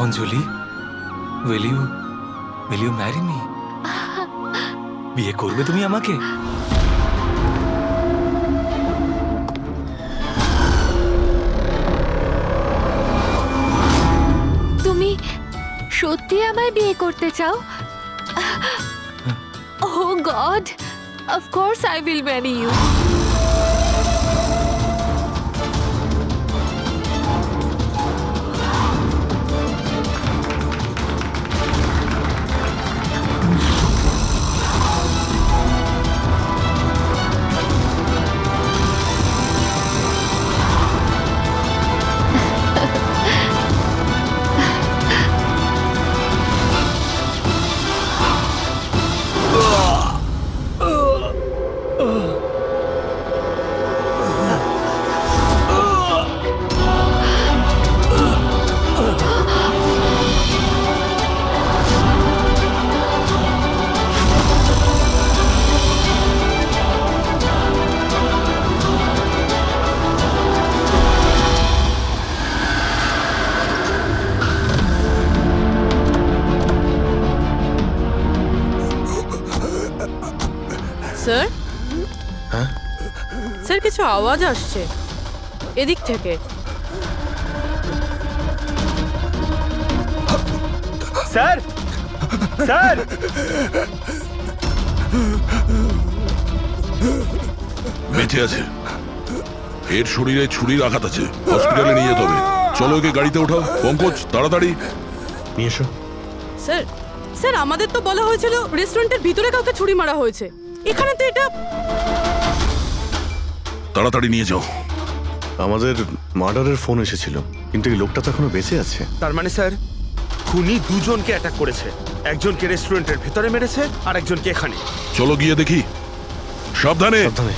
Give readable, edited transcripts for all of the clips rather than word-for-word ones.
Anjali, will you marry me? বিয়ে করবে তুমি আমাকে? তুমি সত্যি আমায় বিয়ে করতে চাও? Oh God, of course I will marry you. Sir, sir কিছু আওয়াজ আসছে এদিক থেকে। স্যার, স্যার, বেঁচে আছে। এর শরীরে ছুরির আঘাত আছে, হসপিটালে নিয়ে যেতে হবে। চলো ওকে গাড়িতে ওঠাও। পঙ্কজ, তাড়াতাড়ি নিয়ে এসো। স্যার, স্যার আমাদের তো বলা হয়েছিল রেস্টুরেন্টের ভিতরে কাউকে ছুরি মারা হয়েছে, এখানে তো এটা। তাড়াতাড়ি নিয়ে যাও। আমাদের মার্ডারের ফোন এসেছিল, কিন্তু এই লোকটা তো এখনো বেঁচে আছে। তার মানে স্যার, খুনি দুজনকে অ্যাটাক করেছে। একজনকে রেস্টুরেন্টের ভেতরে মেরেছে আর একজনকে এখানে। চলো গিয়ে দেখি। সাবধানে। সাবধানে।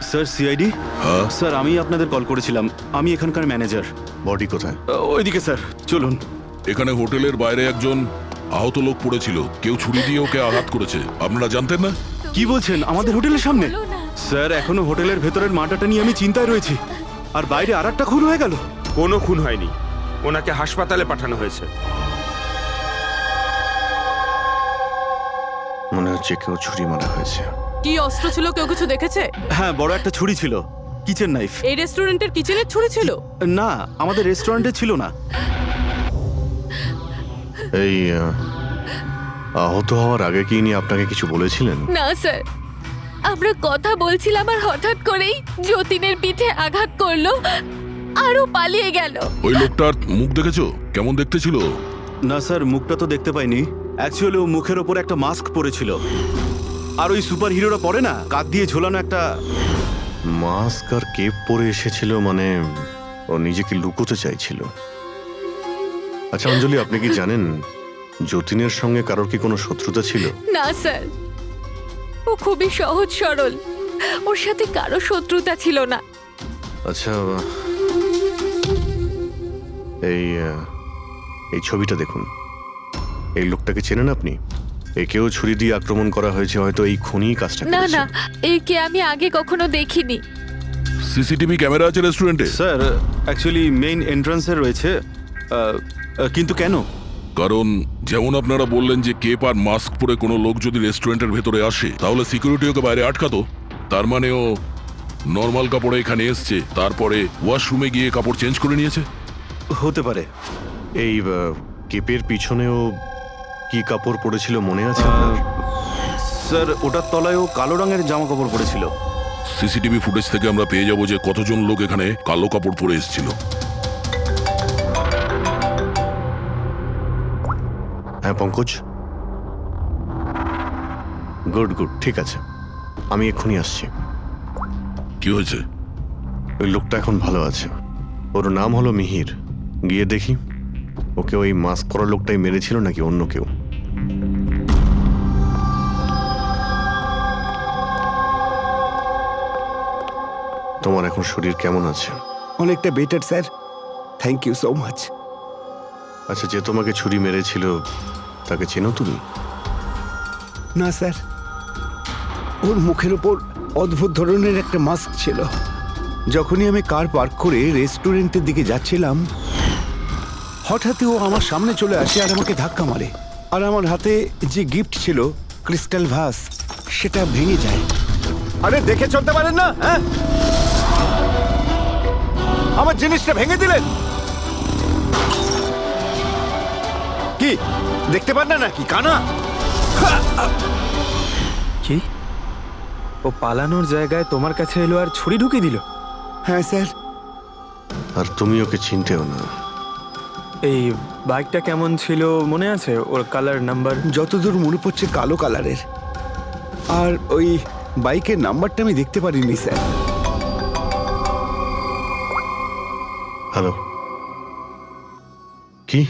Sir, CID. হ্যাঁ? স্যার, আমি আপনাদের কল করেছিলাম। আমি এখানকার ম্যানেজার। বডি কোথায়? ওইদিকে স্যার, চলুন। এখানে হোটেলের বাইরে একজন আহত লোক পড়েছিল। কেউ ছুরি দিয়ে ওকে আঘাত করেছে। আপনারা জানতেন না? কি বলছেন? আমাদের হোটেলের সামনে? বলো না। স্যার, এখনো হোটেলের ভেতরের মাটাটা নিয়ে আমি চিন্তায় রয়েছি। আর বাইরে আর একটা খুন হয়ে গেল। কোনো খুন হয়নি, ওনাকে হাসপাতালে পাঠানো হয়েছে। মনে হচ্ছে কেউ ছুরি মারা হয়েছে। কি অস্ত্র ছিল, কেউ কিছু দেখেছে? হ্যাঁ, বড় একটা ছুরি ছিল, কিচেন নাইফ। এই রেস্টুরেন্টের কিচেনের ছুরি ছিল? না, আমাদের রেস্টুরেন্টে ছিল না। এই আহত হওয়ার আগে কি ইনি আপনাকে কিছু বলেছিলেন? না স্যার, আমরা কথা বলছিলাম আর হঠাৎ করেই যতীনের পিঠে আঘাত করলো আরও পালিয়ে গেল। ওই লোকটার মুখ দেখেছো? কেমন দেখতে ছিল? না স্যার, মুখটা তো দেখতে পাইনি। অ্যাকচুয়ালি ও মুখের ওপর একটা মাস্ক পরেছিল। আর ওই সুপার হিরোরা পরে না, কাঁধ দিয়ে ঝোলানো একটা। মাস্ক আর কেপ পরে এসেছিল, মানে ও নিজেকে লুকোতে চাইছিল। আচ্ছা অঞ্জলি, আপনি কি জানেন যতীনের সঙ্গে কারোর কি কোনো শত্রুতা ছিল? না স্যার, ও খুবই সহজ সরল, ওর সাথে কারো শত্রুতা ছিল না। আচ্ছা, এই ছবিটা দেখুন। এই লোকটাকে চেনেন আপনি? একেও ছুরি দিয়ে আক্রমণ করা হয়েছে, হয়তো এই খুনি কাজটা না করেছে। না, একে আমি আগে কখনো দেখিনি। সিসিটিভি ক্যামেরা আছে রেস্টুরেন্টে? স্যার, অ্যাকচুয়ালি মেইন এন্ট্রান্সে রয়েছে। কিন্তু কেন? কারণ যেমন আপনারা বললেন যে কেপ আর মাস্ক পরে কোনো লোক যদি রেস্টুরেন্টের ভেতরে আসে, তাহলে সিকিউরিটি ওকে বাইরে আটকাতো। তার মানে ও নর্মাল কাপড়ে এখানে এসছে, তারপরে ওয়াশরুমে গিয়ে কাপড় চেঞ্জ করে নিয়েছে। হতে পারে। এই কেপের পিছনেও কি কাপড় পরেছিল মনে আছে আপনার? স্যার, ওটার তলায় ও কালো রঙের জামা কাপড় পরেছিল। সিসিটিভি ফুটেজ থেকে আমরা পেয়ে যাবো যে কতজন লোক এখানে কালো কাপড় পরে এসেছিল। হ্যাঁ পঙ্কজ, গুড গুড, ঠিক আছে, আমি এক্ষুনি আসছি। কি হয়েছে? ওই লোকটা এখন ভালো আছে। ওর নাম হলো মিহির। গিয়ে দেখি ওকে ওই মাস্ক পরা লোকটাই মেরেছিল নাকি অন্য কেউ। তোমার এখন শরীর কেমন আছে? অনেকটা better sir, thank you so much. আচ্ছা, যে তোমাকে ছুরি মেরেছিল তাকে চেনো তুমি? না স্যার, ওর মুখের ওপর অদ্ভুত ধরনের একটা মাস্ক ছিল। যখনই আমি কার পার্ক করে রেস্টুরেন্টের দিকে যাচ্ছিলাম হঠাৎই ও আমার সামনে চলে আসে আর আমাকে ধাক্কা মারে আর আমার হাতে যে গিফট ছিল ক্রিস্টাল ভাস সেটা ভেঙে যায়। আরে দেখে চলতে পারেন না, হ্যাঁ? আমার জিনিসটা ভেঙে দিলেন। কি দেখতে পান না নাকি কানা? কি ও পালানোর জায়গায় তোমার কাছে এলো আর ছুরি ঢুকিয়ে দিল? হ্যাঁ স্যার। আর তুমি ওকে চিনতেও না। এই বাইকটা কেমন ছিল মনে আছে? ওর কালার, নাম্বার? যতদূর মনে পড়ছে কালো কালারের, আর ওই বাইকের নাম্বারটা আমি দেখতে পারিনি স্যার। হ্যালো, কি?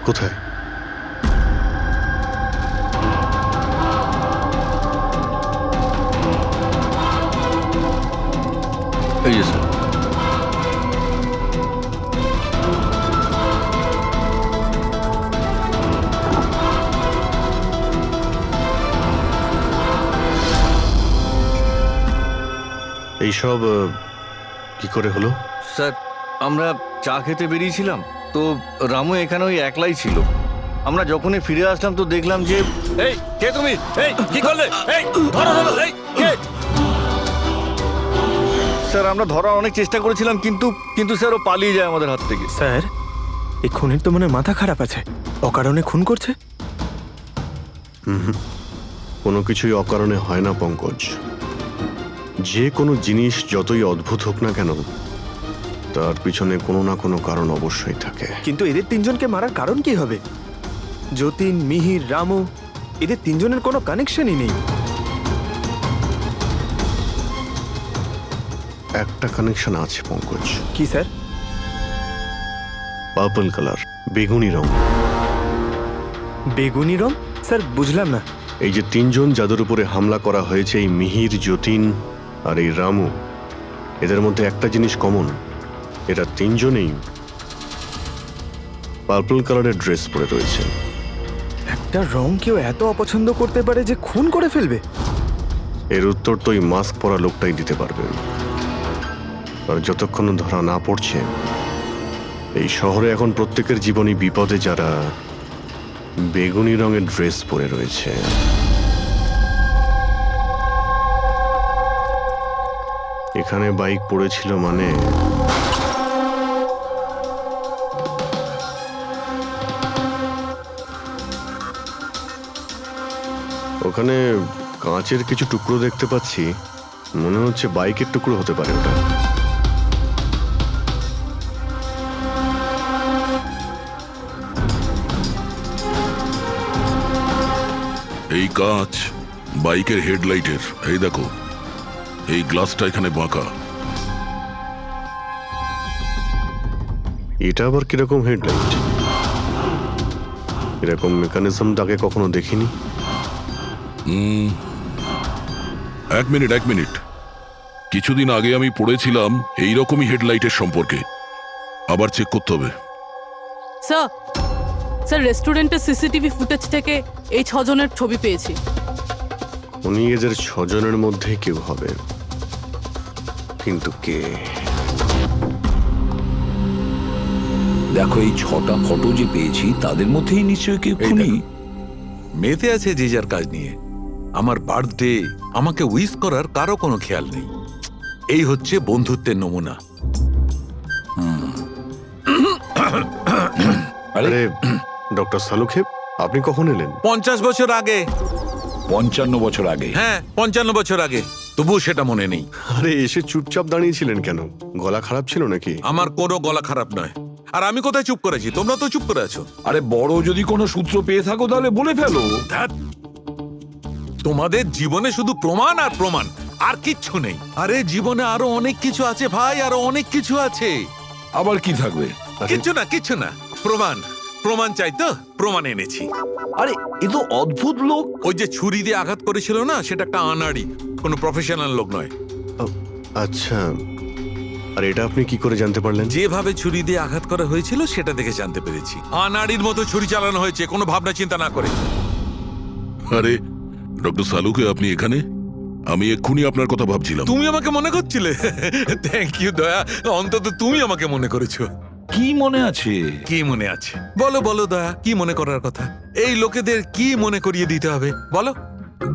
কোথায়? এই যে স্যার। এইসব কি করে হলো? স্যার, আমরা চা খেতে বেরিয়েছিলাম, তো রামু এখানে ওই একলাই ছিল। আমরা যখনই ফিরে আসলাম তো দেখলাম যে এই কে তুমি, এই কি করলে, এই ধরো ধরো, এই কে? স্যার আমরা ধরার অনেক চেষ্টা করেছিলাম, কিন্তু স্যার ও পালিয়ে যায় আমাদের হাত থেকে। স্যার, এই খুনের তো মনে হয় মাথা খারাপ আছে, অকারণে খুন করছে। কোনো কিছুই অকারণে হয় না পঙ্কজ। যে কোনো জিনিস যতই অদ্ভুত হোক না কেন, তার পিছনে কোনো না কোনো কারণ অবশ্যই থাকে। কিন্তু এদের তিনজনকে মারার কারণ কি হবে? যতীন, মিহির, রামু, এদের তিনজনের কোনো কানেকশনই নেই। একটা কানেকশন আছে পঙ্কজ। কি স্যার? পার্পল কালার, বেগুনি রং। বেগুনি রং? স্যার বুঝলাম না। এই যে তিনজন যাদের উপরে হামলা করা হয়েছে, এই মিহির, যতীন আর এই রামু, এদের মধ্যে একটা জিনিস কমন, এরা তিনজনেই পার্পল কালারের ড্রেস পরে রয়েছে। একটা রং কেউ এত অপছন্দ করতে পারে যে খুন করে ফেলবে? এর উত্তর তো এই মাস্ক পরা লোকটাই দিতে পারবে। আর যতক্ষণ ধরা না পড়ছে, এই শহরে এখন প্রত্যেকের জীবনই বিপদে যারা বেগুনি রঙের ড্রেস পরে রয়েছে। এখানে বাইক পড়েছিল মানে ওখানে কাঁচের কিছু টুকরো দেখতে পাচ্ছি, মনে হচ্ছে বাইকের টুকরো হতে পারে ওটা। এই কাঁচ বাইকের হেডলাইটের। এই দেখো, এই গ্লাসটা এখানে বাঁকা। এটা আবার কিরকম হেডলাইট? এরকম মেকানিজম আগে কখনো দেখিনি। এক মিনিট। কিছুদিন আগে আমি পড়েছিলাম এইরকমই হেডলাইটের সম্পর্কে। আবার চেক করতে হবে। স্যার রেস্টুরেন্টের সিসিটিভি ফুটেজ থেকে এই 6 জনের ছবি পেয়েছি। উনি এদের 6 জনের মধ্যে কেউ হবে, কিন্তু কে? দেখো, এই 6টা ফটো যে পেয়েছি তাদের মধ্যেই নিশ্চয়ই কেউ খুনি। মেতে আছে যে যার কাজ নিয়ে। আমার বার্থডে, আমাকে উইশ করার কারো কোনো খেয়াল নেই। এই হচ্ছে বন্ধুত্বের নমুনা। আরে ডক্টর সালুখেব, আপনি কখন এলেন? 50 বছর আগে। 55 বছর আগে। হ্যাঁ, 55 বছর আগে। তবুও সেটা মনে নেই। আরে এসে চুপচাপ দাঁড়িয়েছিলেন কেন? গলা খারাপ ছিল নাকি? আমার কোনো গলা খারাপ নয়। আর আমি কোথায় চুপ করেছি? তোমরা তো চুপ করে আছো। আরে বড় যদি কোনো সূত্র পেয়ে থাকো তাহলে বলে ফেলো। ধ্যাৎ, তোমাদের জীবনে শুধু প্রমাণ আর প্রমাণ, আর কিচ্ছু নেই। আরে জীবনে আরো অনেক কিছু আছে ভাই, আরো অনেক কিছু আছে। আবার কি থাকবে? কিচ্ছু না। প্রমাণ চাই তো, প্রমাণ এনেছি। আরে এ তো অদ্ভুত লোক। ওই যে ছুরি দিয়ে আঘাত করেছিল না, সেটা একটা আনাড়ি, কোনো প্রফেশনাল লোক নয়। আচ্ছা, আর এটা আপনি কি করে জানতে পারলেন? যেভাবে ছুরি দিয়ে আঘাত করা হয়েছিল সেটা দেখে জানতে পেরেছি। আনাড়ির মতো ছুরি চালানো হয়েছে, কোনো ভাবনা চিন্তা না করে। আরে ডক্টর সালুকে, আপনি এখানে? আমি এক্ষুনি আপনার কথা ভাবছিলাম। তুমি আমাকে মনে করছিলে? থ্যাংক ইউ দয়া, অন্তত তুমি আমাকে মনে করেছো। কি মনে আছে? কি মনে আছে বলো বলো দয়া, কি মনে করার কথা? এই লোকেদের কি মনে করিয়ে দিতে হবে বলো।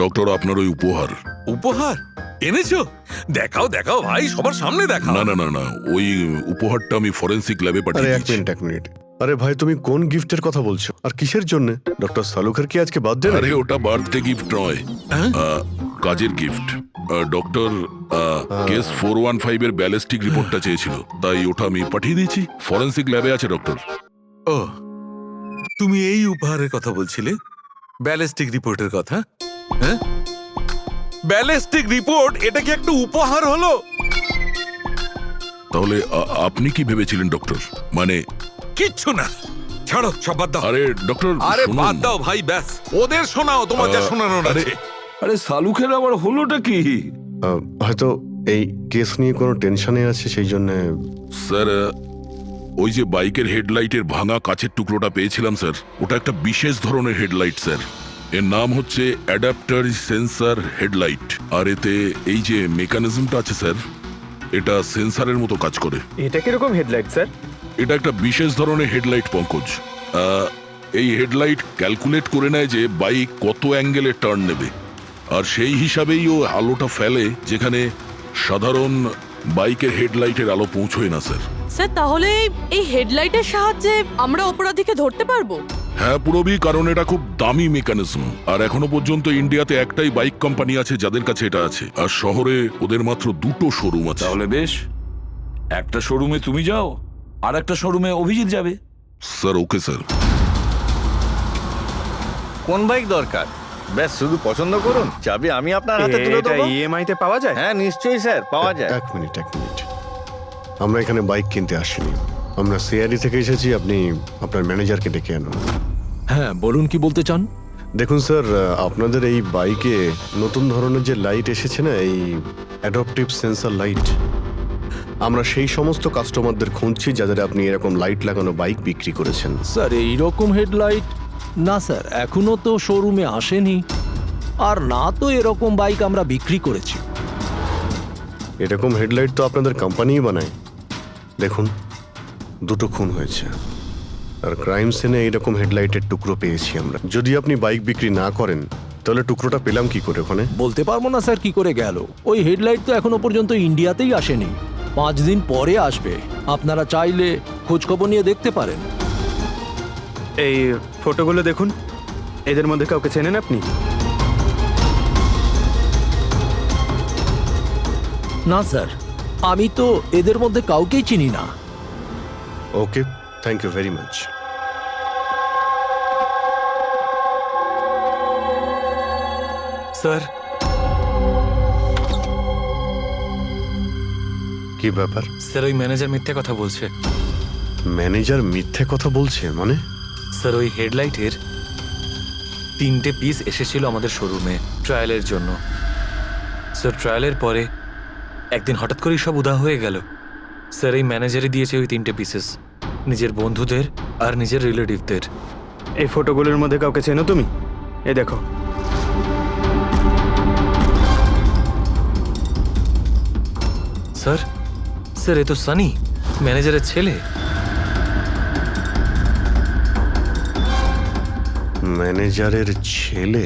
ডক্টর, আপনার ওই উপহার। উপহার এনেছো? দেখাও দেখাও ভাই, সবার সামনে দেখাও। না না না না, ওই উপহারটা আমি ফরেন্সিক ল্যাবে আরে পাঠিয়ে এক দিয়েছি। মিনিট এক মিনিট, আরে ভাই তুমি কোন গিফটের কথা বলছো আর কিসের জন্য? ডক্টর সালুখার কি আজকে বার্থডে? আরে ওটা বার্থডে গিফট নয়, হ্যাঁ? কাজের গিফট। ডক্টর কেস 415 এর ব্যালিস্টিক রিপোর্টটা চেয়েছিল, তাই ওটা আমি পাঠিয়ে দিয়েছি। ফরেন্সিক ল্যাবে আছে ডক্টর। ও, তুমি এই উপহারের কথা বলছিলে? ব্যালিস্টিক রিপোর্টের কথা? হ্যাঁ, ব্যালিস্টিক রিপোর্ট, এটা কি একটা উপহার হলো? তাহলে আপনি কি ভেবেছিলেন ডক্টর? মানে কিচ্ছু না, ছাড়ো সব বাদ দাও। আরে ডক্টর, আরে শুনুন। বাদ দাও ভাই, ব্যাস ওদের শোনাও তোমার যা শোনানোর আরে, আছে। আরে সালুখের আবার হলোটা কি? হয়তো এই কেস নিয়ে কোনো টেনশনে আছে সেই জন্য। স্যার, ওই যে বাইকের হেডলাইটের ভাঙা কাচের টুকরোটা পেয়েছিলাম স্যার, ওটা একটা বিশেষ ধরনের হেডলাইট স্যার। এর নাম হচ্ছে অ্যাডাপ্টার সেন্সর হেডলাইট। আর এতে এই যে মেকানিজমটা আছে স্যার, এটা সেন্সরের মতো কাজ করে। এটা কিরকম হেডলাইট স্যার? এটা একটা বিশেষ ধরনের হেডলাইট পঙ্কজ। এই হেডলাইট ক্যালকুলেট করে নেয় যে বাইক কত অ্যাঙ্গেলে টার্ন নেবে, আর সেই হিসাবেই ও আলোটা ফেলে যেখানে সাধারণ বাইকের হেডলাইটের আলো পৌঁছয় না স্যার। স্যার তাহলে এই হেডলাইটের সাহায্যে আমরা অপরাধীকে ধরতে পারবো? হ্যাঁ পুরোবি, কারণ এটা খুব দামি মেকানিজম। আর এখনো পর্যন্ত ইন্ডিয়াতে একটাই বাইক কোম্পানি আছে যাদের কাছে এটা আছে, আর শহরে ওদের মাত্র 2টো শোরুম আছে। তাহলে বেশ, একটা শোরুমে তুমি যাও আর একটা শোরুমে অভিজিৎ যাবে। Sir okay sir. কোন বাইক দরকার? ব্যাস শুধু পছন্দ করুন, চাবি আমি আপনার হাতে তুলে এটা দেবো। ইএমআই তে পাওয়া যায়? হ্যাঁ নিশ্চয়ই স্যার, পাওয়া যায়। এক মিনিট এক মিনিট, আমরা এখানে বাইক কিনতে আসিনি, আমরা সিআরডি থেকে এসেছি। আপনি আপনার ম্যানেজারকে ডেকে আনুন। হ্যাঁ বলুন, কি বলতে চান? দেখুন স্যার, আপনাদের এই বাইকে নতুন ধরনের যে লাইট এসেছে না, এই অ্যাডাপটিভ সেন্সর লাইট, আমরা সেই সমস্ত কাস্টমারদের খুঁজছি যাদের আপনি এরকম লাইট লাগানো বাইক বিক্রি করেছেন। স্যার এইরকম হেডলাইট না স্যার, এখনো তো শোরুমে আসেনি, আর না তো এরকম বাইক আমরা বিক্রি করেছি। এরকম হেডলাইট তো আপনাদের কোম্পানিই বানায়। দেখুন, 2টো খুন হয়েছে, আর ক্রাইম সিনে এইরকম হেডলাইটের টুকরো পেয়েছি আমরা। যদি আপনি বাইক বিক্রি না করেন তাহলে টুকরোটা পেলাম কি করে ওখানে? বলতে পারবো না স্যার কি করে গেল। ওই হেডলাইট তো এখনো পর্যন্ত ইন্ডিয়াতেই আসেনি, 5 দিন পরে আসবে। আপনারা চাইলে খোঁজখবর নিয়ে দেখতে পারেন। এই ফটোগুলো দেখুন, এদের মধ্যে কাউকে চেনেন আপনি? না স্যার, আমি তো এদের মধ্যে কাউকেই চিনি না। Okay, thank you very much. Sir, কি ব্যাপার? স্যার ওই ম্যানেজার মিথ্যে কথা বলছে। ম্যানেজার মিথ্যে কথা বলছে মানে? স্যার ওই হেডলাইটের 3টে পিস এসেছিল আমাদের শোরুমে ট্রায়ালের জন্য। স্যার ট্রায়ালের পরে একদিন হঠাৎ করেই সব উধাও হয়ে গেল। স্যার এই ম্যানেজারই দিয়েছে ওই 3টে পিসেস, নিজের বন্ধুদের আর নিজের রিলেটিভদের। এই ফটোগুলোর মধ্যে কাউকে চেনো তুমি? এ দেখো। স্যার, স্যার এ তো সানি, ম্যানেজারের ছেলে। ম্যানেজারের ছেলে?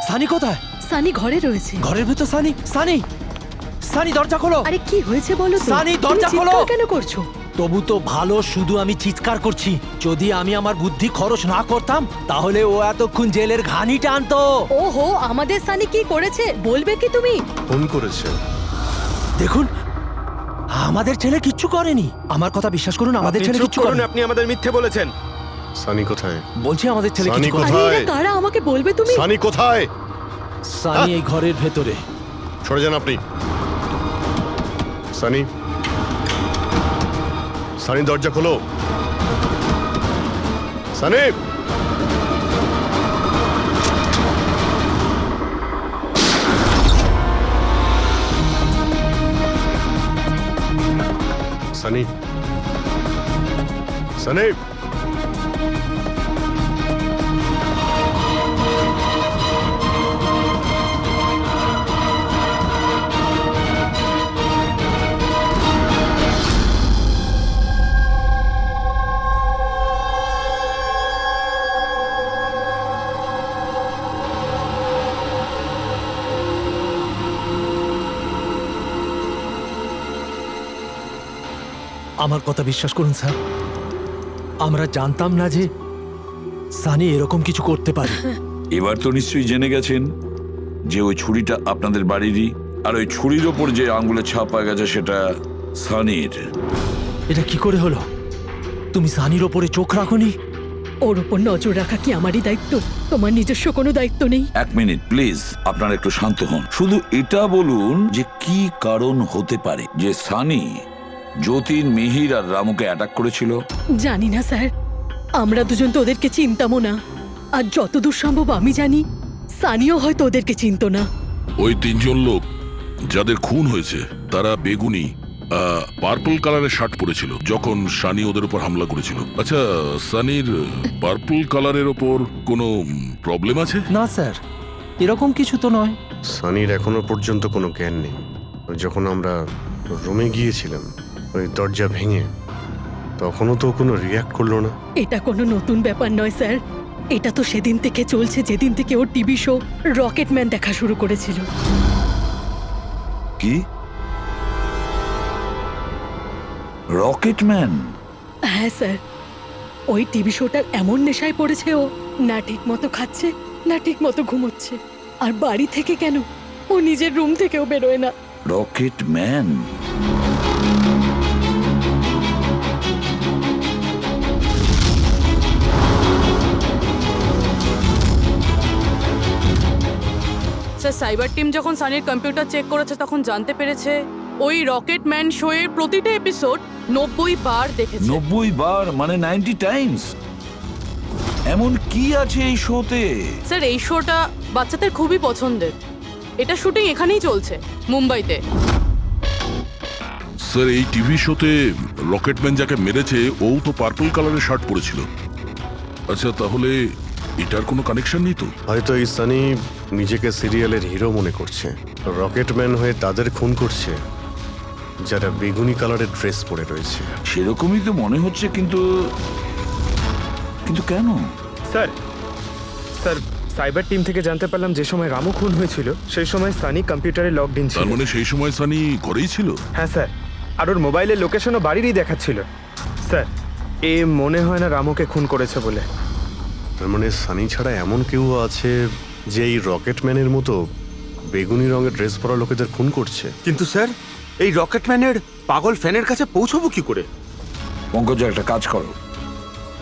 সানি কোথায়? সানি ঘরে রয়েছে। ঘরের ভেতর সানি? সানি, সানি দরজা খোলো। আরে কি হয়েছে বলো তো? সানি, দরজা তুমি খোলো। চিৎকার কেন করছো? তবু তো ভালো, শুধু আমি চিৎকার করছি। যদি আমি আমার বুদ্ধি খরচ না করতাম তাহলে ও এতক্ষণ জেলের ঘানি টানতো। ওহো, আমাদের সানি কি করেছে বলবে কি তুমি? ফোন করেছে। দেখুন, আমাদের ছেলে কিচ্ছু করেনি। আমার কথা বিশ্বাস করুন, আমাদের আপনি ছেলে চুপ কিচ্ছু করুন, করেনি। আপনি আমাদের মিথ্যে বলেছেন। সানি কোথায়? বলছি আমাদের ছেলে সানি কিছু করেনি। কোথায়? আরে এরা কারা আমাকে বলবে তুমি? সানি কোথায়? সানি এই ঘরের ভেতরে। সরে যান আপনি। সানি, সানি দরজা খোলো। সানি, সানি, সানি, আমার কথা বিশ্বাস করুন স্যার, আমরা জানতাম না যে সানি এরকম কিছু করতে পারে। এবার তো নিশ্চয়ই জেনে গেছেন যে ওই ছুরিটা আপনাদের বাড়িরই, আর ওই ছুরির ওপর যে আঙ্গুলের ছাপ পাওয়া গেছে সেটা সানির। এটা কি করে হলো? তুমি সানির ওপরে চোখ রাখোনি? ওর উপর নজর রাখা কি আমারই দায়িত্ব? তোমার নিজস্ব কোনো দায়িত্ব নেই? এক মিনিট প্লিজ, আপনারা একটু শান্ত হন। শুধু এটা বলুন যে কি কারণ হতে পারে যে সানি যতীন, মিহির আর রামুকে অ্যাটাক করেছিল। জানি না স্যার, আমরা দুজন তো ওদেরকে চিনতামও না। আর যতদূর সম্ভব আমি জানি সানিও হয়তো ওদেরকে চিনতো না। ওই তিনজন লোক যাদের খুন হয়েছে তারা বেগুনি পার্পল কালারের শার্ট পরেছিল যখন সানি ওদের উপর হামলা করেছিল। আচ্ছা, সানির পার্পল কালারের ওপর কোনো প্রবলেম আছে? না স্যার, এরকম কিছু তো নয়। সানির এখনো পর্যন্ত কোনো জ্ঞান নেই। যখন আমরা রুমে গিয়েছিলাম ওই দরজা ভেঙে, তখনও তো কোনো রিয়াক্ট করলো না। এটা কোনো নতুন ব্যাপার নয় স্যার, এটা তো সেদিন থেকে চলছে যেদিন থেকে ওর টিভি শো রকেটম্যান দেখা শুরু করেছিল। কি? রকেটম্যান? হ্যাঁ স্যার, ওই টিভি শোটার এমন নেশায় পড়েছে ও, না ঠিক মতো খাচ্ছে না ঠিক মতো ঘুমোচ্ছে। আর বাড়ি থেকে কেন, ও নিজের রুম থেকেও বেরোয় না। রকেটম্যান? স্যার, সাইবার টিম যখন সানির কম্পিউটার চেক করেছে তখন জানতে পেরেছে ওই রকেটম্যান শো এর প্রতিটা এপিসোড 90 বার দেখেছে। 90 বার মানে 90 টাইমস? এমন কি আছে এই শোতে? স্যার, এই শোটা বাচ্চাদের খুবই পছন্দের। এটা শুটিং এখানেই চলছে, মুম্বাইতে। স্যার, এই টিভি শোতে রকেটম্যান যাকে মেরেছে ও তো পার্পল কালারের শার্ট পরেছিল। আচ্ছা, তাহলে এটার কোনো কানেকশন নেই তো? হয়তো এই সানি নিজেকে সিরিয়ালের হিরো মনে করছে, রকেটম্যান হয়ে তাদের খুন করছে যারা বেগুনি কালারের ড্রেস পরে রয়েছে। সেরকমই তো মনে হচ্ছে, কিন্তু কেন? স্যার, সাইবার টিম থেকে জানতে পারলাম যে সময় রামু খুন হয়েছিল সেই সময় সানি কম্পিউটারে লগড ইন ছিল। তার মানে সেই সময় সানি ঘরেই ছিল? হ্যাঁ স্যার, আর ওর মোবাইলের লোকেশনও বাড়িরই দেখাচ্ছিল। স্যার, এ মনে হয় না রামুকে খুন করেছে বলে। তার মানে সানি ছাড়া এমন কেউ আছে যে এই রকেটম্যানের মতো বেগুনি রঙের ড্রেস পরা লোকেদের খুন করছে। কিন্তু স্যার, এই রকেটম্যানের পাগল ফ্যানের কাছে পৌঁছবো কি করে? পঙ্কজ, একটা কাজ করো,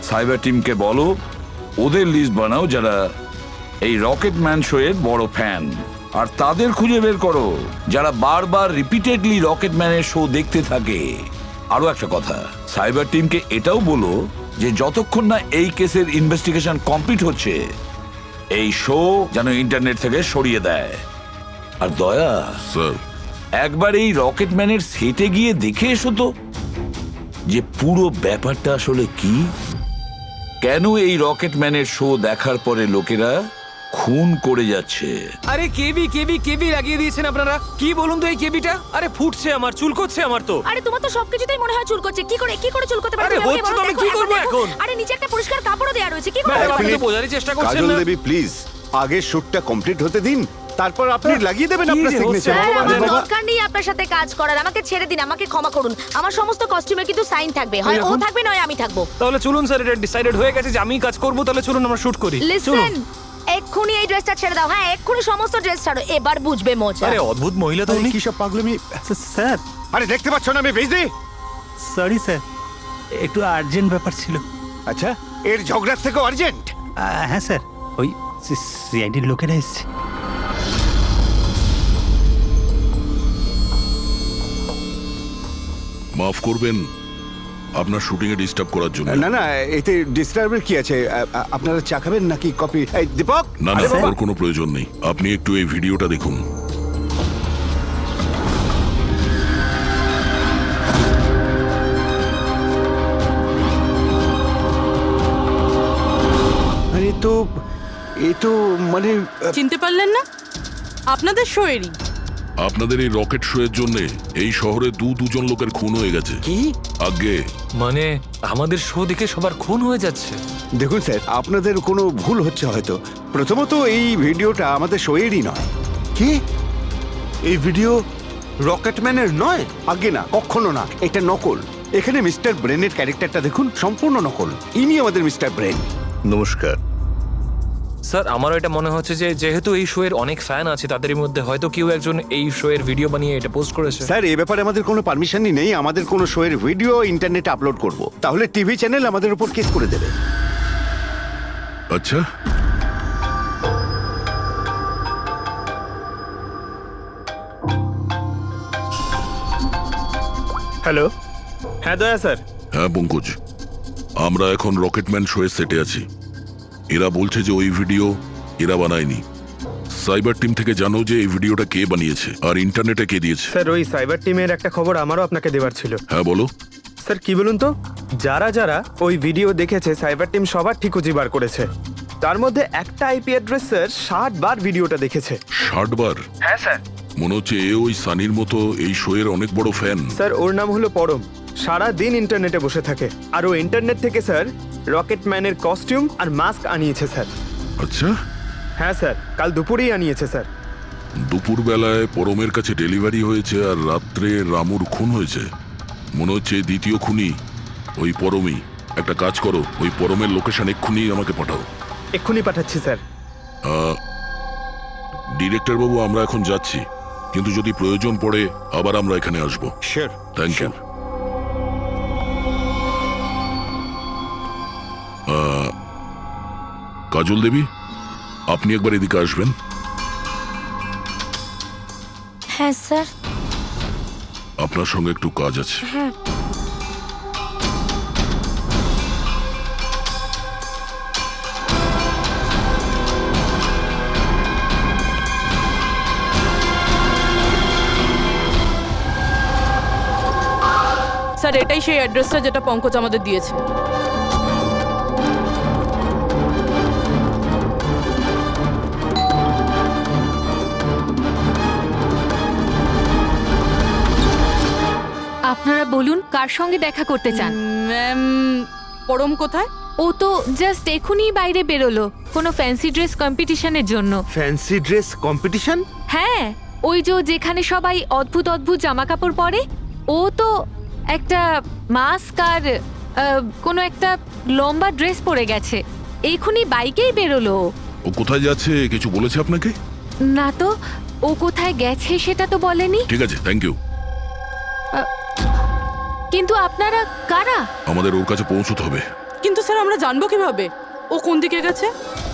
সাইবার টিমকে বলো ওদের লিস্ট বানাও যারা এই রকেটম্যান শো এর বড় ফ্যান, আর তাদের খুঁজে বের করো যারা বারবার রিপিটেডলি রকেটম্যানের শো দেখতে থাকে। আরো একটা কথা, সাইবার টিমকে এটাও বলো যে যতক্ষণ না এই কেসের ইনভেস্টিগেশন কমপ্লিট হচ্ছে এই শো যেন ইন্টারনেট থেকে সরিয়ে দেয়। আর দয়া স্যার, একবার এই রকেটম্যানের সেটে গিয়ে দেখে এসো তো যে পুরো ব্যাপারটা আসলে কি, কেন এই রকেটম্যানের শো দেখার পরে লোকেরা খুন করে যাচ্ছে। আরে কেবি লাগিয়ে দিয়েছেন আপনারা। কি বলুন তো এই কেবিটা? আরে ফুটছে আমার, চুলকোচ্ছে আমার তো। আরে তোমার তো সবকিছুতেই মনে হয় চুলকোচ্ছে। কি করে চুলকোতে পারে? আরে হচ্ছে তো, আমি কি করব এখন? আরে নিচে একটা পরিষ্কার কাপড়ও দেয়া রয়েছে, কি করে? আপনি তো বোঝারই চেষ্টা করছেন কাজল না। দেবী প্লিজ, আগে শুটটা কমপ্লিট হতে দিন, তারপর আপনি লাগিয়ে দেবেন কি আপনার যে হচ্ছে? সিগনেচার। স্যার, আমার দরকার নেই আপনার সাথে কাজ করার। আমাকে ছেড়ে দিন, আমাকে ক্ষমা করুন। আমার সমস্ত কস্টিউমে কিন্তু সাইন থাকবে, হয় ও থাকবে নয় আমি থাকবো। তাহলে চলুন স্যার, এটা ডিসাইডেড হয়ে গেছে যে আমিই কাজ করব। তাহলে চলুন আমরা শুট করি। লিসেন, এক্ষুনি এই ড্রেসটা ছেড়ে দাও। হ্যাঁ, এক্ষুনি সমস্ত ড্রেস ছাড়ো, এবার বুঝবে মজা। আরে অদ্ভুত মহিলা তো উনি। কি সব পাগলামি স্যার, আরে দেখতে পাচ্ছ না আমি বিজি? সরি স্যার, একটু আর্জেন্ট ব্যাপার ছিল। আচ্ছা, এর ঝগড়ার থেকে আর্জেন্ট? হ্যাঁ স্যার, ওই সিআইডির লোকেরা এসছে। মাফ করবেন আপনার শুটিং এ ডিস্টার্ব করার জন্য। না না, এতে ডিস্টার্বের কি আছে? আপনারা চা খাবেন নাকি কফি? এই দীপক, না না, ওর কোনো প্রয়োজন নেই। আপনি একটু এই ভিডিওটা দেখুন। আরে এ তো মানে চিনতে পারলেন না? আপনাদের শোয়েরই। আপনাদের এই রকেট শো এর জন্য এই শহরে দুজন লোকের খুন হয়ে গেছে। কি? আগে মানে আমাদের শো দেখে সবার খুন হয়ে যাচ্ছে? দেখুন স্যার, আপনাদের কোনো ভুল হচ্ছে হয়তো। প্রথমত এই ভিডিওটা আমাদের শোয়েরই নয়। কি? এই ভিডিও রকেটম্যানের নয়? আগে না, কখনো না, এটা নকল। এখানে মিস্টার ব্রেনের ক্যারেক্টারটা দেখুন, সম্পূর্ণ নকল। ইনি আমাদের মিস্টার ব্রেন। নমস্কার। স্যার আমারও এটা মনে হচ্ছে যে যেহেতু এই শো এর অনেক ফ্যান আছে, তাদের মধ্যে হয়তো কেউ একজন এই শো এর ভিডিও বানিয়ে এটা পোস্ট করেছে। স্যার, এ ব্যাপারে আমাদের কোনো পারমিশনই নেই। আমাদের কোনো শো এর ভিডিও ইন্টারনেটে আপলোড করব, তাহলে টিভি চ্যানেল আমাদের উপর কেস করে দেবে। আচ্ছা, হ্যালো, হ্যাঁ দয়া স্যার। হ্যাঁ পঙ্কজ, আমরা এখন রকেটম্যান শোয়ের সেটে আছি। এরা বলছে যে ওই ভিডিও এরা বানায়নি। সাইবার টিম থেকে জানো যে এই ভিডিওটা কে বানিয়েছে আর ইন্টারনেটে কে দিয়েছে? স্যার, ওই সাইবার টিমের একটা খবর আমারও আপনাকে দেওয়ার ছিল। হ্যাঁ বলো। স্যার কি বলুন তো, যারা যারা ওই ভিডিও দেখেছে সাইবার টিম সবার ঠিকুজি বার করেছে। তার মধ্যে একটা আইপি অ্যাড্রেস স্যার 60 বার ভিডিওটা দেখেছে। 60 বার? হ্যাঁ স্যার। মনে হচ্ছে এ ওই সানির মতো এই শোয়ের অনেক বড় ফ্যান। স্যার ওর নাম হলো পরম। সারা দিন ইন্টারনেটে বসে থাকে আর ও ইন্টারনেট থেকে স্যার রকেটম্যানের কস্টিউম আর মাস্ক আনিয়েছে স্যার। আচ্ছা। হ্যাঁ স্যার, কাল দুপুরেই আনিয়েছে স্যার। দুপুর বেলায় পরমের কাছে ডেলিভারি হয়েছে আর রাত্রে রামুর খুন হয়েছে। মনে হচ্ছে দ্বিতীয় খুনি ওই পরমই। একটা কাজ করো, ওই পরমের লোকেশন এক্ষুনি আমাকে পাঠাও। এক্ষুনি পাঠাচ্ছি স্যার। ডিরেক্টর বাবু, আমরা এখন যাচ্ছি, কিন্তু যদি প্রয়োজন পড়ে আবার আমরা এখানে আসবো। Sure. Thank you. Kajal Devi, আপনি একবার এদিকে আসবেন। হ্যাঁ স্যার। আপনার সঙ্গে একটু কাজ আছে। হ্যাঁ। স্যার, এটাই সেই অ্যাড্রেসটা যেটা পঙ্কজ আমাদের দিয়েছে। আপনারা বলুন কার সঙ্গে দেখা করতে চান? ম্যাম, পরম কোথায়? ও তো জাস্ট এখনই বাইরে বেরোলো কোনো ফ্যান্সি ড্রেস কম্পিটিশনের জন্য। Fancy dress competition? হ্যাঁ, ওই যে যেখানে সবাই অদ্ভুত অদ্ভুত জামা কাপড় পরে, ও তো একটা মাস্ক আর কোনো একটা লম্বা ড্রেস পরে গেছে। এখনই বাইকেই বেরোলো। ও কোথায় যাচ্ছে কিছু বলেছে আপনাকে? না তো, ও কোথায় গেছে সেটা তো বলেনি। ঠিক আছে, থ্যাংক ইউ। কিন্তু আপনারা কারা? আমাদের ওর কাছে পৌঁছতে হবে। কিন্তু স্যার, আমরা জানবো কিভাবে ও কোন দিকে গেছে?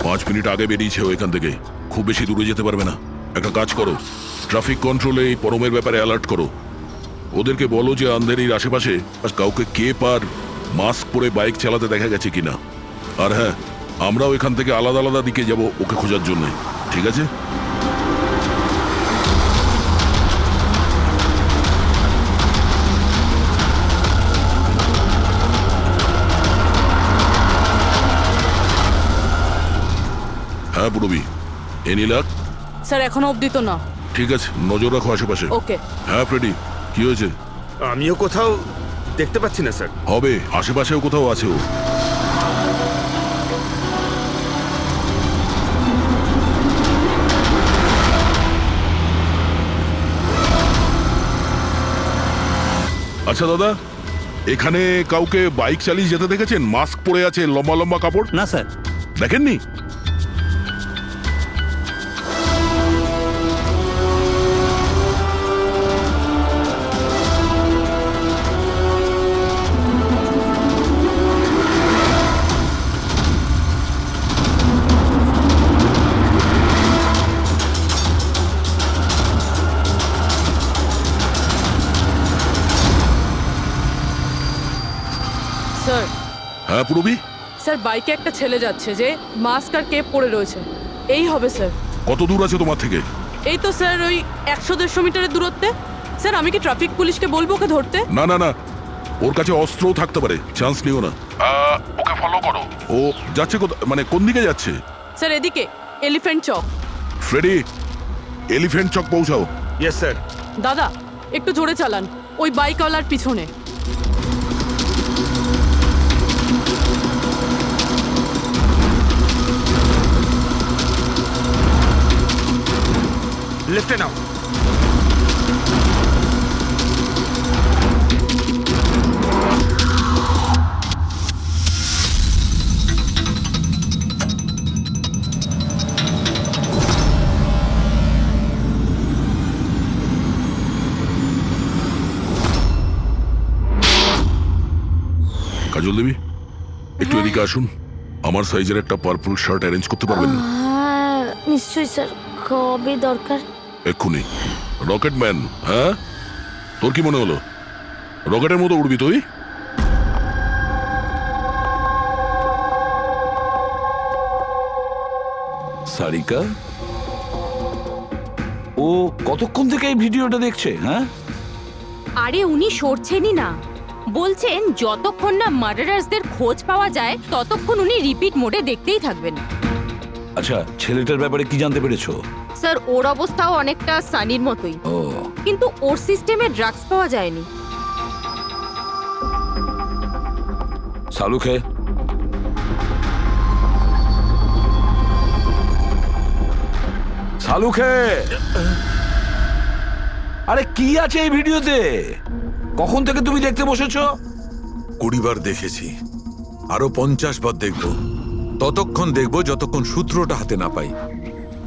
5 মিনিট আগে বেরিয়েছে ও এখান থেকে। খুব বেশি দূরে যেতে পারবে না। একটা কাজ করো, ট্রাফিক কন্ট্রোলে এই পরমের ব্যাপারে অ্যালার্ট করো। ওদেরকে বলো যে আন্ধেরির আশেপাশে কাউকে কেপ আর মাস্ক পরে বাইক চালাতে দেখা গেছে কিনা। আর হ্যাঁ, আমরাও এখান থেকে আলাদা আলাদা দিকে যাব ওকে খোঁজার জন্য। ঠিক আছে? হ্যাঁ পুরবি, এনি লাক? স্যার, এখনো অবধি তো না। ঠিক আছে, নজর রাখো আশেপাশে। ওকে। হ্যাঁ ফ্রেডি, কি হয়েছে? আমিও কোথাও দেখতে পাচ্ছি না স্যার। হবে, আশেপাশেও কোথাও আছে ও। আচ্ছা দাদা, এখানে কাউকে বাইক চালিয়ে যেতে দেখেছেন? মাস্ক পরে আছে, লম্বা লম্বা কাপড়? না স্যার। দেখেননি? স্যার। হ্যাঁ পুরবি? স্যার, বাইকে একটা ছেলে যাচ্ছে যে মাস্ক আর কেপ পরে রয়েছে। এই হবে স্যার। কত দূর আছে তোমার থেকে? এই তো স্যার, ওই 100-150 মিটারের দূরত্বে। স্যার, আমি কি ট্রাফিক পুলিশকে বলবো ওকে ধরতে? না না না, ওর কাছে অস্ত্রও থাকতে পারে, চান্স নিও না। ওকে ফলো করো। ও যাচ্ছে মানে কোন দিকে যাচ্ছে? স্যার, এদিকে elephant chowk. Freddie, elephant chowk পৌঁছাও। Yes sir. দাদা, একটু জোরে চালান, ওই বাইকওয়ালার পিছনে। লেফটে নাও। কাজল দেবী একটু এদিকে আসুন, আমার সাইজের একটা পার্পল শার্ট অ্যারেঞ্জ করতে পারবেন? হ্যাঁ নিশ্চয়ই স্যার, কবে দরকার? এক্ষুনি। রকেটম্যান, হ্যাঁ তোর কি মনে হলো রকেটের মতো উড়বি তুই? সারিকা, ও কতক্ষণ থেকে এই ভিডিওটা দেখছে? হ্যাঁ, আরে উনি সরছেনই না, বলছেন যতক্ষণ না মার্ডারার্সদের খোঁজ পাওয়া যায় ততক্ষণ উনি রিপিট মোডে দেখতেই থাকবেন। আচ্ছা, ছেলেটার ব্যাপারে কি জানতে পেরেছো? স্যার ওর অবস্থাও অনেকটা সানির মতোই, ও, কিন্তু ওর সিস্টেমে ড্রাগস পাওয়া যায়নি। সালুখে, সালুখে, আরে কি আছে এই ভিডিওতে? কখন থেকে তুমি দেখতে বসেছো? 20 বার দেখেছি, আরো 50 বার দেখব। ততক্ষণ দেখব যতক্ষণ সূত্রটা হাতে না পাই।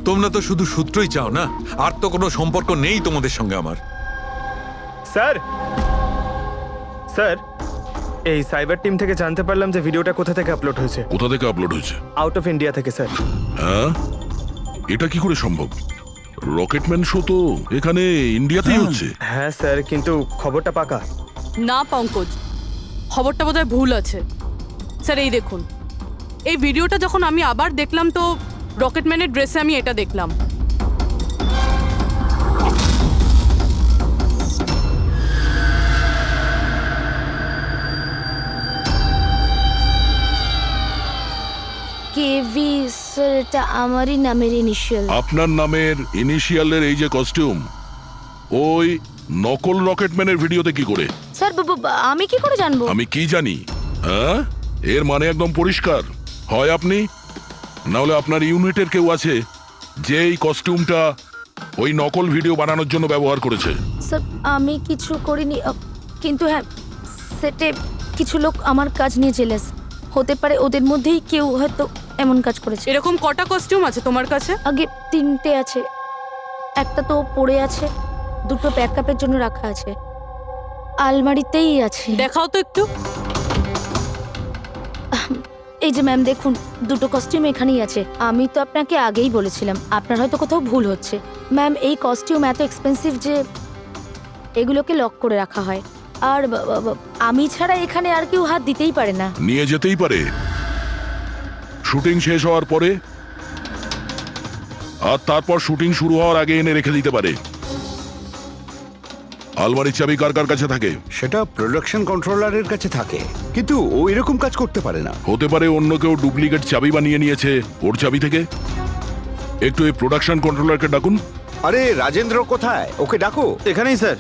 তোমরা তো শুধু সূত্রই চাও না, আর তো কোনো সম্পর্ক নেই তোমাদের সঙ্গে আমার। স্যার, স্যার, এই সাইবার টিম থেকে জানতে পারলাম যে ভিডিওটা কোথা থেকে আপলোড হয়েছে। কোথা থেকে আপলোড হয়েছে? আউট অফ ইন্ডিয়া থেকে স্যার। হ্যাঁ, এটা কি করে সম্ভব? রকেটম্যান শো তো এখানে ইন্ডিয়াতেই হচ্ছে। হ্যাঁ স্যার, কিন্তু খবরটা পাকা। না পঙ্কজ, খবরটা বোধহয় ভুল আছে। স্যার এই দেখুন, এই ভিডিওটা যখন আমি আবার দেখলাম তো রকেটম্যানের ড্রেসে আমি এটা দেখলাম। কেভি স্যার, এটা আমারই নামের ইনিশিয়াল। আপনার নামের ইনিশিয়ালের এই যে কস্টিউম, ওই নকল রকেটম্যানের ভিডিওতে কি করে? স্যার আমি কি করে জানবো? আমি কি জানি? হ্যাঁ, এর মানে একদম পরিষ্কার, হয় আপনি না হলে আপনার ইউনিটের কেউ আছে যে এই কস্টিউমটা ওই নকল ভিডিও বানানোর জন্য ব্যবহার করেছে। স্যার আমি কিছু করিনি, কিন্তু হ্যাঁ সেটে কিছু লোক আমার কাজ নিয়ে জেলেস। হতে পারে ওদের মধ্যেই কেউ হয়তো এমন কাজ করেছে। এরকম কটা কস্টিউম আছে তোমার কাছে? আগে 3টে আছে, একটা তো পড়ে আছে, 2টো ব্যাকআপের জন্য রাখা আছে, আলমারিতেই আছে। দেখাও তো একটু। এই যে ম্যাম দেখুন, 2টো কস্টিউম এখানেই আছে। আমি তো আপনাকে আগেই বলেছিলাম, আপনার হয়তো কোথাও ভুল হচ্ছে। ম্যাম এই কস্টিউম এত এক্সপেন্সিভ যে এগুলোকে লক করে রাখা হয়, আর আমি ছাড়া এখানে আর কেউ হাত দিতেই পারে না। নিয়ে যেতেই পারে শুটিং শেষ হওয়ার পরে, আর তারপর শুটিং শুরু হওয়ার আগে এনে রেখে দিতে পারে। আলমারির চাবি কার কার কাছে থাকে? সেটা প্রোডাকশন কন্ট্রোলারের কাছে থাকে, কিন্তু ও এরকম কাজ করতে পারে না। হতে পারে অন্য কেউ ডুপ্লিকেট চাবি বানিয়ে নিয়েছে ওর চাবি থেকে। একটু এই প্রোডাকশন কন্ট্রোলারকে ডাকুন। আরে রাজেন্দ্র কোথায়? ওকে ডাকো। এখানেই স্যার।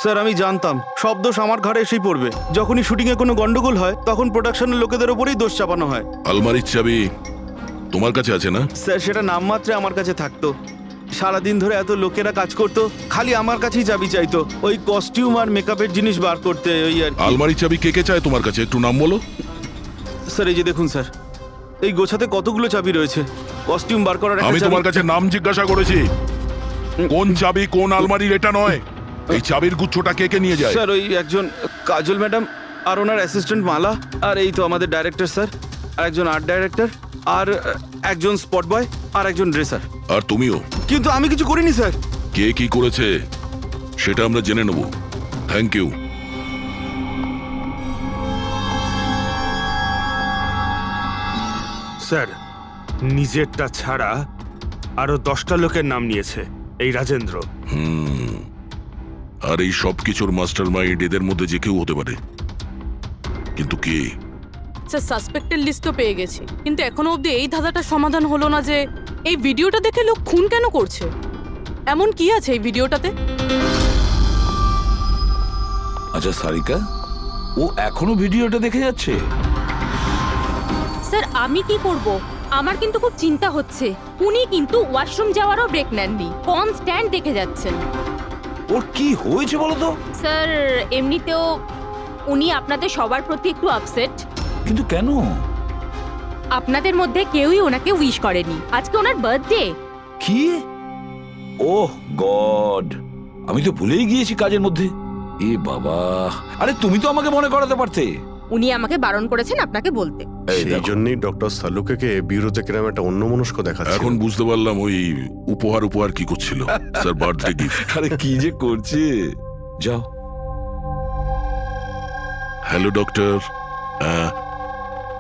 স্যার আমি জানতাম সব দোষ আমার ঘরে এসেই পড়বে। যখনই শুটিংয়ে কোনো গন্ডগোল হয় তখন প্রোডাকশনের লোকেদের ওপরেই দোষ চাপানো হয়। আলমারির চাবি তোমার কাছে আছে না? স্যার সেটা নামমাত্রে আমার কাছে থাকতো। সারাদিন ধরে এত লোকেরা কাজ করতো, খালি আমার কাছেই চাবি চাইতো ওই কস্টিউম আর মেকআপের জিনিস বার করতে, ওই আর কি। আলমারির চাবি কে কে চায় তোমার কাছে? একটু নাম বলো। স্যার এই যে দেখুন স্যার, এই গোছাতে কতগুলো চাবি রয়েছে। কস্টিউম বার করার একটা আমি চাবি- তোমার কাছে নাম জিজ্ঞাসা করেছি, কোন চাবি কোন আলমারির এটা নয়। এই চাবির গুচ্ছটা কে কে নিয়ে যায়? স্যার ওই একজন কাজল ম্যাডাম আর ওনার অ্যাসিস্ট্যান্ট মালা, আর এই তো আমাদের ডাইরেক্টর স্যার, আর একজন আর্ট ডাইরেক্টর, আর একজন স্পট বয়, আর একজন ড্রেসার। আর তুমিও? কিন্তু আমি কিছু করিনি স্যার। কে কি করেছে সেটা আমরা জেনে নেব। Thank you. স্যার নিজেরটা ছাড়া আরো 10টা লোকের নাম নিয়েছে এই রাজেন্দ্র। আর এই সব কিছুর মাস্টার মাইন্ড এদের মধ্যে যে কেউ হতে পারে, কিন্তু কে? স্যার সাসপেক্টেড লিস্ট তো পেয়ে গেছি, কিন্তু এখনো অবধি এই ধাঁধাটার সমাধান হলো না যে এই ভিডিওটা দেখে লোক খুন কেন করছে। এমন কি আছে এই ভিডিওটাতে? আচ্ছা সারিকা, ও এখনো ভিডিওটা দেখে যাচ্ছে? স্যার আমি কি করব? আমার কিন্তু খুব চিন্তা হচ্ছে। উনি কিন্তু ওয়াশরুম যাওয়ারও ব্রেক নেননি, কনস্ট্যান্ট দেখে যাচ্ছেন। ওর কি হয়েছে বলো তো? স্যার এমনিতেও উনি আপনাদের সবার প্রতি একটু আপসেট। কিন্তু কেন? আপনাদের মধ্যে কেউই ওনাকে উইশ করেনি। আজকে ওনার বার্থডে। কি? ওহ গড, আমি তো ভুলেই গিয়েছি কাজের মধ্যে। এ বাবা, আরে তুমি তো আমাকে মনে করাতে পারতে। উনি আমাকে বারণ করেছেন আপনাকে বলতে। সেই জন্যই ডক্টর সালুকে বিউরোতে কিরম একটা অন্যমনস্ক দেখাচ্ছে। এখন বুঝতে পারলাম ওই উপহার কি করছিল। Sir, birthday gift. আরে কি যে করছে, যাও। Hello doctor,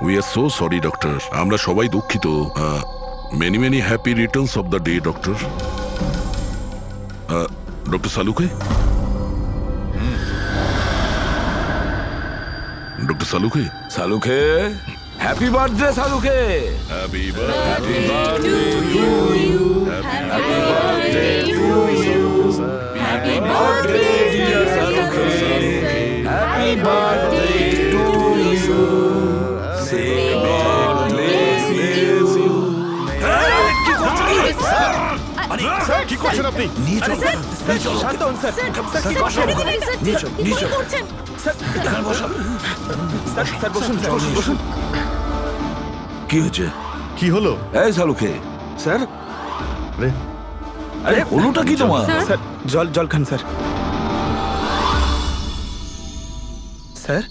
we are so sorry doctor, আমরা সবাই দুঃখিত। Many many happy returns of the day doctor. Doctor Saluke, doctor Saluke, Saluke, happy birthday Saluke. Happy happy birthday to you, happy birthday to you, happy birthday dear Saluke, happy birthday to you, say God bless you. কি করছেন sir, কি করছেন আপনি? শান্ত হন sir. Sir বসুন, বসুন। কি হচ্ছে? কি হলো? এই সালুকে, স্যার, আরে আরে হলোটা কি তোমার? স্যার জল খান স্যার। স্যার,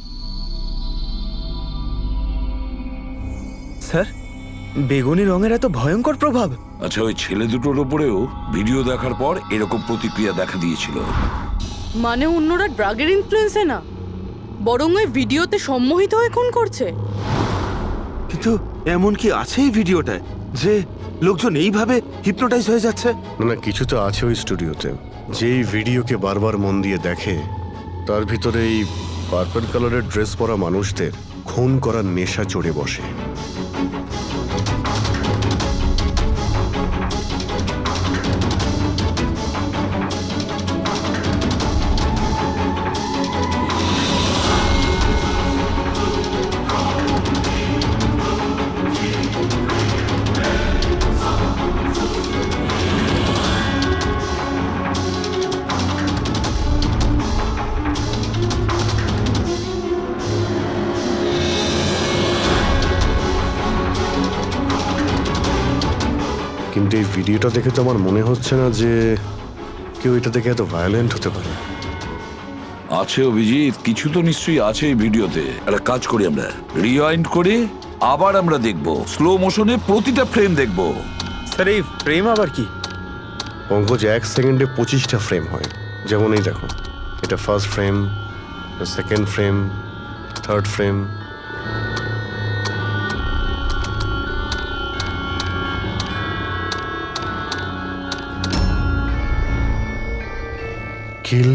স্যার, বেগুনি রঙের এত ভয়ঙ্কর প্রভাব। আচ্ছা, ওই ছেলে দুটোর উপরেও ভিডিও দেখার পর এরকম প্রতিক্রিয়া দেখা দিয়েছিল। মানে অন্যরা ড্রাগের ইনফ্লুয়েন্সে না, বরং ওই ভিডিওতে সম্মোহিত হয়ে খুন করছে। কিন্তু এমন কি আছে এই ভিডিওটায় যে লোকজন এইভাবে হিপনোটাইজ হয়ে যাচ্ছে? না, কিছু তো আছে ওই স্টুডিওতে। যেই ভিডিওকে বারবার মন দিয়ে দেখে, তার ভিতরে এই পার্পল কালারের ড্রেস পরা মানুষদের খুন করার নেশা চড়ে বসে। কিন্তু এই ভিডিওটা দেখে তো আমার মনে হচ্ছে না যে কেউ এটা দেখে এত ভায়োলেন্ট হতে পারে। আছে অভিজিৎ, কিছু তো নিশ্চয়ই আছে এই ভিডিওতে। একটা কাজ করি, আমরা রিওয়াইন্ড করে আবার আমরা দেখব, স্লো মোশনে প্রতিটা ফ্রেম দেখব। স্যার, এই ফ্রেম আবার কি? পঙ্কজ, 1 সেকেন্ডে 25টা ফ্রেম হয়। যেমন এই দেখো, এটা first frame, second frame, third frame. Kill,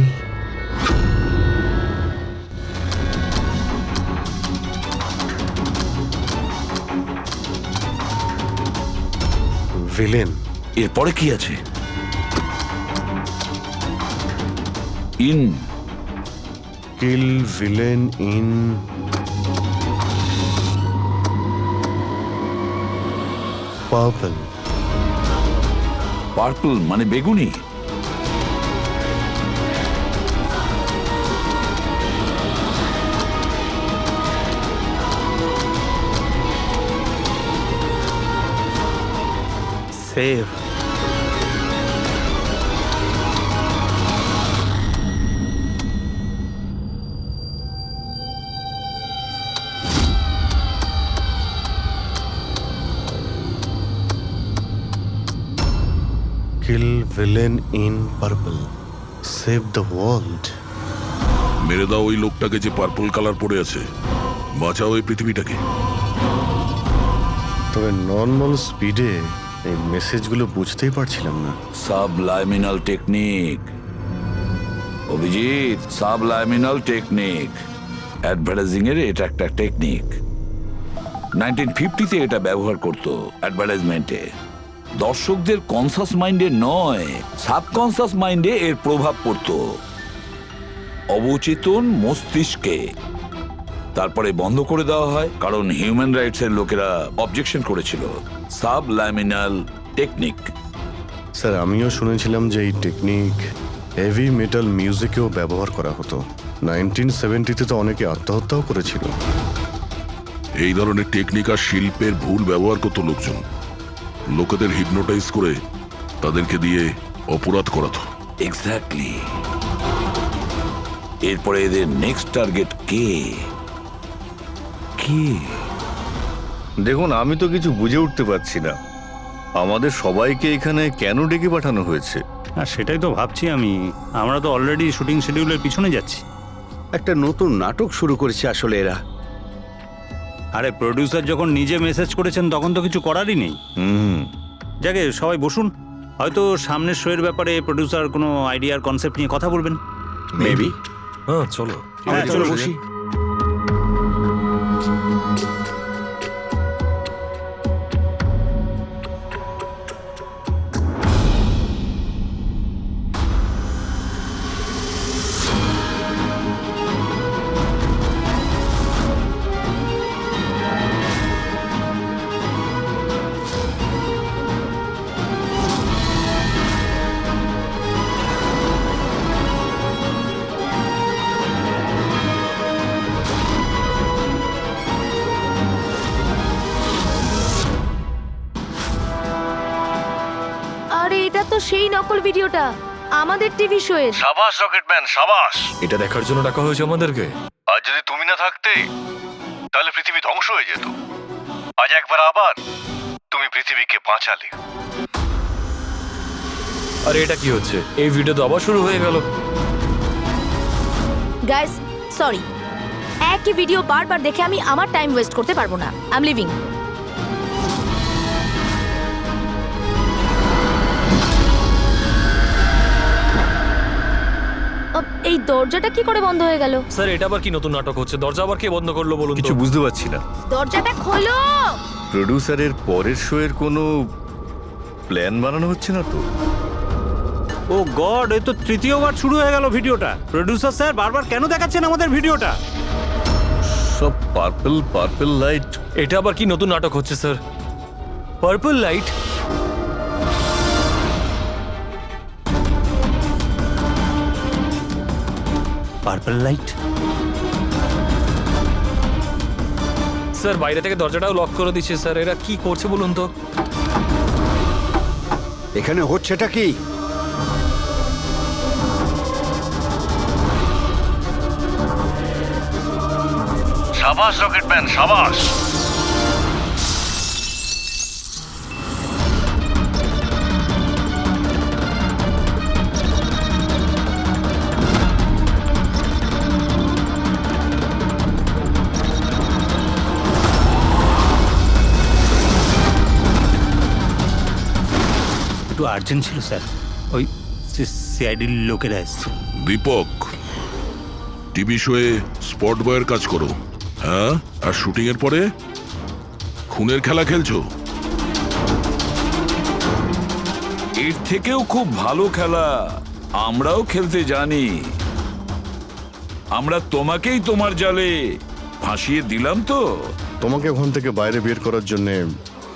villain. এরপরে কি আছে? In, kill, villain, in, purple. Purple মানে বেগুনি। Save. Kill villain in purple. Save the world. মেরে দাও ওই লোকটাকে যে পার্পল কালার পরে আছে। বাঁচাও এই পৃথিবীটাকে। তবে নর্মাল স্পিডে এই মেসেজগুলো বুঝতেই পারছিলাম না। সাবলাইমিনাল টেকনিক অভিজিৎ, সাবলাইমিনাল টেকনিক। অ্যাডভার্টাইজিং এর এটা একটা টেকনিক। 1950-তে এটা ব্যবহার করতো অ্যাডভার্টাইজমেন্টে। দর্শকদের কনসাস মাইন্ডে নয়, সাবকনসাস মাইন্ডে এর প্রভাব পড়তো, অবচেতন মস্তিষ্কে। তারপরে বন্ধ করে দেওয়া হয়, কারণ হিউম্যান রাইটস এর লোকেরা অবজেকশন করেছিল। সাবলাইমিনাল টেকনিক। স্যার, আমিও শুনেছিলাম যে এই টেকনিক হেভি মেটাল মিউজিকেও ব্যবহার করা হতো। 1970-তে তো অনেকে আত্মহত্যাও করেছিল। এই ধরনের টেকনিক আর শিল্পের ভুল ব্যবহার করতো লোকজন। লোকেদের হিপনোটাইজ করে তাদেরকে দিয়ে অপরাধ করাতো। এক্স্যাক্টলি। এরপরে এদের নেক্সট টার্গেট কে? কে? দেখুন, আমি তো কিছু বুঝে উঠতে পারছি না আমাদের সবাইকে এখানে কেন ডেকে পাঠানো হয়েছে। আর সেটাই তো ভাবছি আমি। আমরা তো অলরেডি শুটিং শিডিউলের পিছনে যাচ্ছি। একটা নতুন নাটক শুরু করেছে আসলে এরা। আরে প্রডিউসার যখন নিজে মেসেজ করেছেন তখন তো কিছু করারই নেই। যাকে সবাই বসুন, হয়তো সামনের শোয়ের ব্যাপারে প্রডিউসার কোনো আইডিয়ার কনসেপ্ট নিয়ে কথা বলবেন। মেবি। হ্যাঁ চলো। হ্যাঁ চলো বসি। আরে এটা তো সেই নকল ভিডিওটা আমাদের টিভি শোয়ের। সাবাস রকেটম্যান, সাবাস। এটা দেখার জন্য ডাকা হয়েছে আমাদেরকে। আর যদি তুমি না থাকতে তাহলে পৃথিবী ধ্বংস হয়ে যেত। আজ একবার আবার তুমি পৃথিবীকে বাঁচালে। আরে এটা কি হচ্ছে? এই ভিডিও তো আবার শুরু হয়ে গেল। গাইস সরি, একই ভিডিও বারবার দেখে আমি আমার টাইম ওয়েস্ট করতে পারবো না। I am living. এই দরজাটা কি করে বন্ধ হয়ে গেল? স্যার এটা আবার কি নতুন নাটক হচ্ছে? দরজা আবার কে বন্ধ করলো বলুন তো? কিছু বুঝতে পারছি না। দরজাটা খোলো। প্রডিউসারের পরের শো এর কোনো প্ল্যান বানানো হচ্ছে না তো? ও গড, এ তো তৃতীয়বার শুরু হয়ে গেল ভিডিওটা। প্রডিউসার স্যার বারবার কেন দেখাচ্ছেন আমাদের ভিডিওটা? সব পার্পল লাইট। এটা আবার কি নতুন নাটক হচ্ছে sir? Purple light? Purple light? Sir বাইরে থেকে দরজাটাও লক করে দিচ্ছে স্যার। এরা কি করছে বলুন তো? এখানে হচ্ছেটা কি? সাবাস রকেটম্যান, সাবাস। একটু আর্জেন্ট ছিল স্যার, ওই সিআইডির লোকেরা এসছে। দীপক, টিভি শোয়ে স্পট বয়ের কাজ করো, হ্যাঁ? আর শুটিং এর পরে খুনের খেলা খেলছো? এর থেকেও খুব ভালো খেলা আমরাও খেলতে জানি। আমরা তোমাকেই তোমার জালে ফাঁসিয়ে দিলাম তো। তোমাকে ওখান থেকে বাইরে বের করার জন্য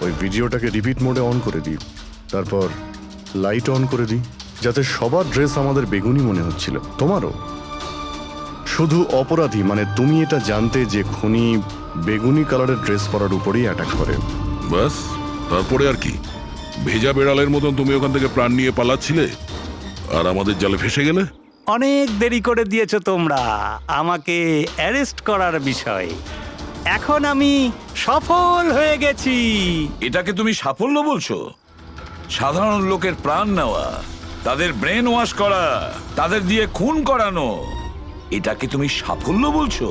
ওই ভিডিওটাকে রিপিট মোডে অন করে দিই, তারপর লাইট অন করে দিই, যাতে সবার ড্রেস আমাদের বেগুনি মনে হচ্ছিল, তোমারও। শুধু অপরাধী মানে তুমি এটা জানতে যে খুনি বেগুনি কালারের ড্রেস পরার উপরেই অ্যাটাক করে। বাস, তারপরে আর কি? ভেজা বেড়ালের মতন তুমি ওখান থেকে প্রাণ নিয়ে পালাচ্ছিলে আর আমাদের জালে ফেসে গেলে। অনেক দেরি করে দিয়েছো তোমরা আমাকে অ্যারেস্ট করার বিষয়। এখন আমি সফল হয়ে গেছি। এটাকে তুমি সাফল্য বলছো? সাধারণ লোকের প্রাণ নেওয়া, তাদের ব্রেন ওয়াশ করা, তাদের দিয়ে খুন করানো, এটাকে তুমি সাফল্য বলছো?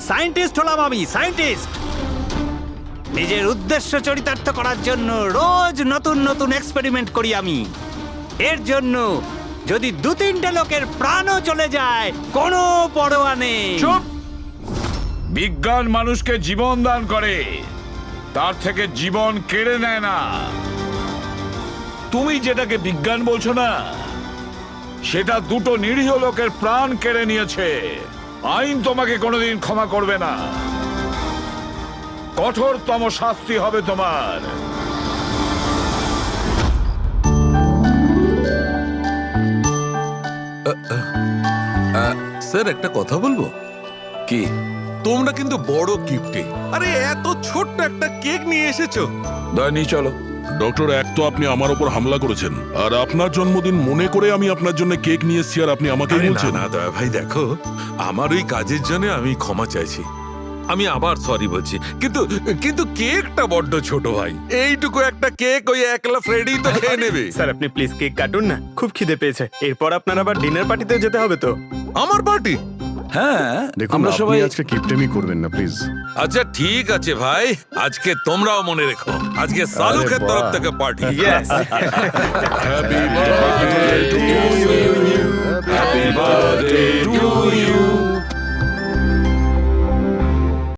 সায়েন্টিস্ট হলাম আমি, সায়েন্টিস্ট। নিজের উদ্দেশ্য চরিতার্থ করার জন্য রোজ নতুন নতুন এক্সপেরিমেন্ট করি আমি। এর জন্য যদি 2-3টে লোকের প্রাণও চলে যায় কোনো পরোয়া নেই। চুপ! বিজ্ঞান মানুষকে জীবন দান করে, তার থেকে জীবন কেড়ে নেয় না। তুমি যেটাকে বিজ্ঞান বলছো না, সেটা দুটো নিরীহ লোকের প্রাণ কেড়ে নিয়েছে। আইন তোমাকে কোনোদিন ক্ষমা করবে না। কঠোরতম শাস্তি হবে তোমার। স্যার একটা কথা বলবো কি? তোমরা কিন্তু বড় গিফটে, আরে এত ছোট্ট একটা কেক নিয়ে এসেছো। দয়া নিয়ে চলো। ডক্টর, এক তো আপনি আমার ওপর হামলা করেছেন, আর আপনার জন্মদিন মনে করে আমি আপনার জন্য কেক নিয়ে এসেছি, আর আপনি আমাকে আরে বলছেন না দয়া ভাই, দেখো আমার ওই কাজের জন্য আমি ক্ষমা চাইছি। আমি আবার সরি বলছি, কিন্তু কিন্তু কেকটা বড্ড ছোট ভাই। এইটুকু একটা কেক ওই একলা ফ্রেডি তো খেয়ে নেবে। স্যার আপনি প্লিজ কেক কাটুন না, খুব খিদে পেয়েছে। এরপর আপনার আবার ডিনার পার্টিতে যেতে হবে তো। আমার পার্টি? হ্যাঁ, দেখুন আমরা আপনি সবাই আজকে কিপটেমি করবেন না প্লিজ। আচ্ছা ঠিক আছে ভাই, আজকে তোমরাও মনে রেখো, আজকে সালুকের তরফ থেকে party. Happy birthday to you, happy birthday to you,